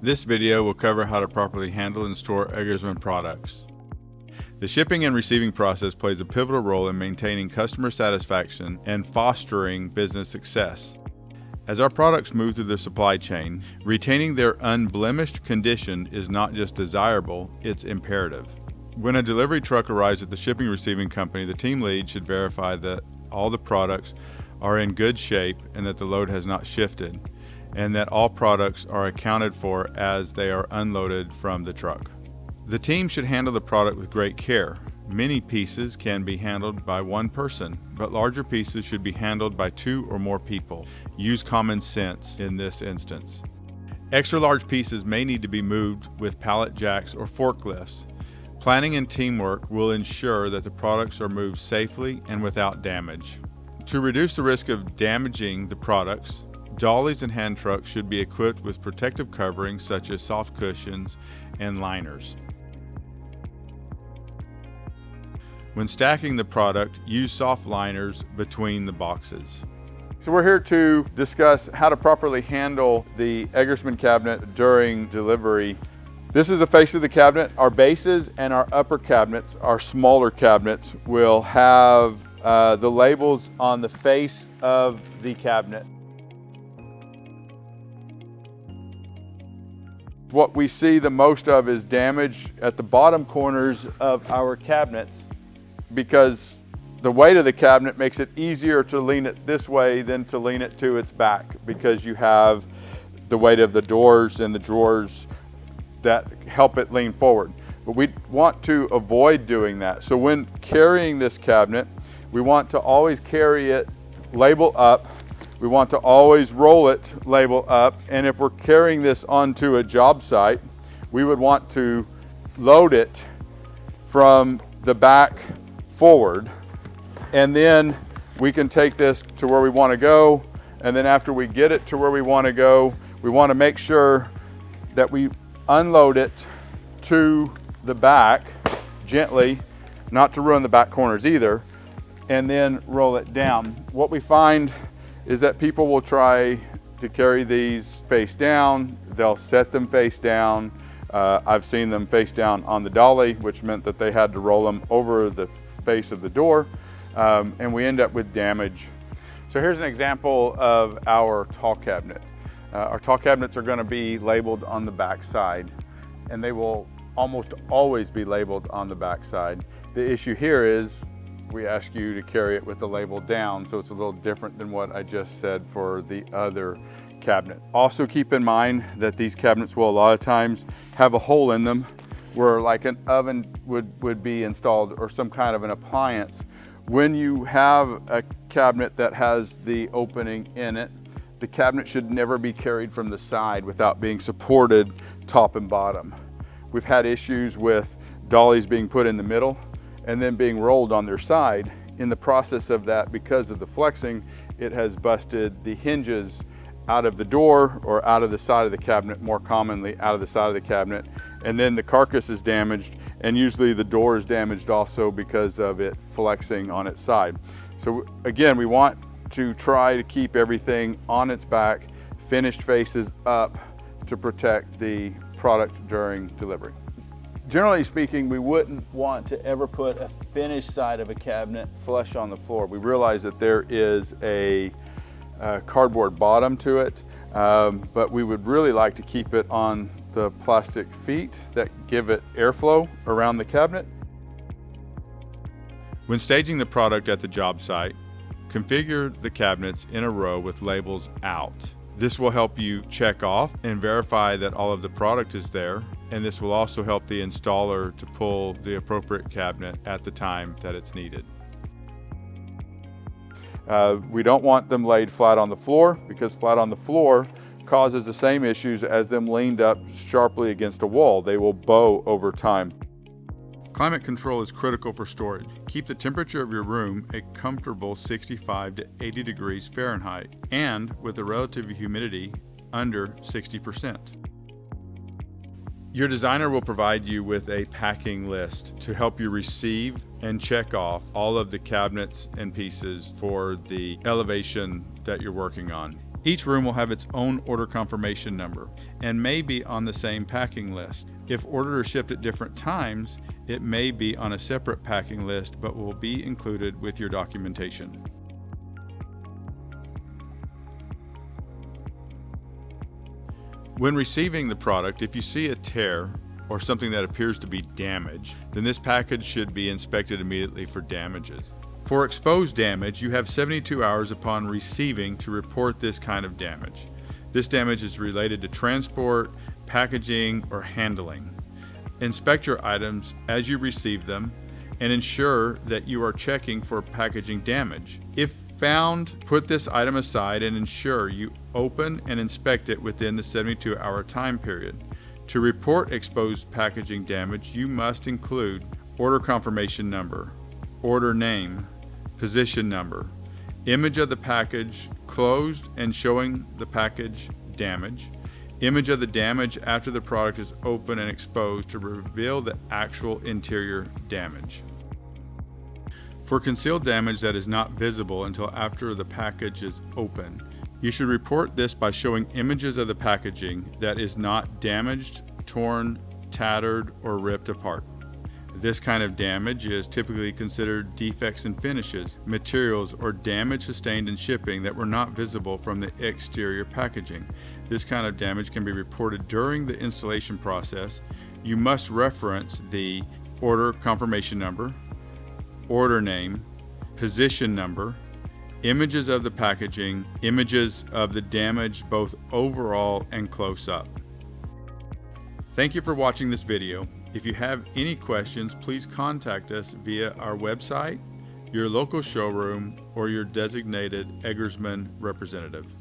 This video will cover how to properly handle and store Eggersmann products. The shipping and receiving process plays a pivotal role in maintaining customer satisfaction and fostering business success. As our products move through the supply chain, retaining their unblemished condition is not just desirable, it's imperative. When a delivery truck arrives at the shipping and receiving company, the team lead should verify that all the products are in good shape and that the load has not shifted, and that all products are accounted for as they are unloaded from the truck. The team should handle the product with great care. Many pieces can be handled by one person, but larger pieces should be handled by 2 or more people. Use common sense in this instance. Extra large pieces may need to be moved with pallet jacks or forklifts. Planning and teamwork will ensure that the products are moved safely and without damage. To reduce the risk of damaging the products, dollies and hand trucks should be equipped with protective coverings such as soft cushions and liners. When stacking the product, use soft liners between the boxes. So we're here to discuss how to properly handle the Eggersmann cabinet during delivery. This is the face of the cabinet. Our bases and our upper cabinets, our smaller cabinets, will have the labels on the face of the cabinet. What we see the most of is damage at the bottom corners of our cabinets, because the weight of the cabinet makes it easier to lean it this way than to lean it to its back, because you have the weight of the doors and the drawers that help it lean forward. But we want to avoid doing that. So when carrying this cabinet, we want to always carry it label up. We want to always roll it label up. And if we're carrying this onto a job site, we would want to load it from the back forward, and then we can take this to where we want to go. And then after we get it to where we want to go, we want to make sure that we unload it to the back gently, not to ruin the back corners either, and then roll it down. What we find is that people will try to carry these face down. They'll set them face down. I've seen them face down on the dolly, which meant that they had to roll them over the face of the door, and we end up with damage. So here's an example of our tall cabinet. Our tall cabinets are going to be labeled on the back side, and they will almost always be labeled on the back side. The issue here is we ask you to carry it with the label down, so it's a little different than what I just said for the other cabinet. Also keep in mind that these cabinets will a lot of times have a hole in them where like an oven would be installed, or some kind of an appliance. When you have a cabinet that has the opening in it, the cabinet should never be carried from the side without being supported top and bottom. We've had issues with dollies being put in the middle and then being rolled on their side. In the process of that, because of the flexing, it has busted the hinges out of the door or out of the side of the cabinet, more commonly out of the side of the cabinet. And then the carcass is damaged, and usually the door is damaged also because of it flexing on its side. So again, we want to try to keep everything on its back, finished faces up, to protect the product during delivery. Generally speaking, we wouldn't want to ever put a finished side of a cabinet flush on the floor. We realize that there is a cardboard bottom to it, but we would really like to keep it on the plastic feet that give it airflow around the cabinet. When staging the product at the job site, configure the cabinets in a row with labels out. This will help you check off and verify that all of the product is there, and this will also help the installer to pull the appropriate cabinet at the time that it's needed. We don't want them laid flat on the floor, because flat on the floor causes the same issues as them leaned up sharply against a wall. They will bow over time. Climate control is critical for storage. Keep the temperature of your room a comfortable 65 to 80 degrees Fahrenheit, and with a relative humidity under 60%. Your designer will provide you with a packing list to help you receive and check off all of the cabinets and pieces for the elevation that you're working on. Each room will have its own order confirmation number and may be on the same packing list. If ordered or shipped at different times, it may be on a separate packing list but will be included with your documentation. When receiving the product, if you see a tear or something that appears to be damaged, then this package should be inspected immediately for damages. For exposed damage, you have 72 hours upon receiving to report this kind of damage. This damage is related to transport, packaging, or handling. Inspect your items as you receive them and ensure that you are checking for packaging damage. If found, put this item aside and ensure you open and inspect it within the 72-hour time period. To report exposed packaging damage, you must include order confirmation number, order name, position number, image of the package closed and showing the package damage, image of the damage after the product is open and exposed to reveal the actual interior damage. For concealed damage that is not visible until after the package is open, you should report this by showing images of the packaging that is not damaged, torn, tattered, or ripped apart. This kind of damage is typically considered defects in finishes, materials, or damage sustained in shipping that were not visible from the exterior packaging. This kind of damage can be reported during the installation process. You must reference the order confirmation number, order name, position number, images of the packaging, images of the damage both overall and close up. Thank you for watching this video. If you have any questions, please contact us via our website, your local showroom, or your designated eggersmann representative.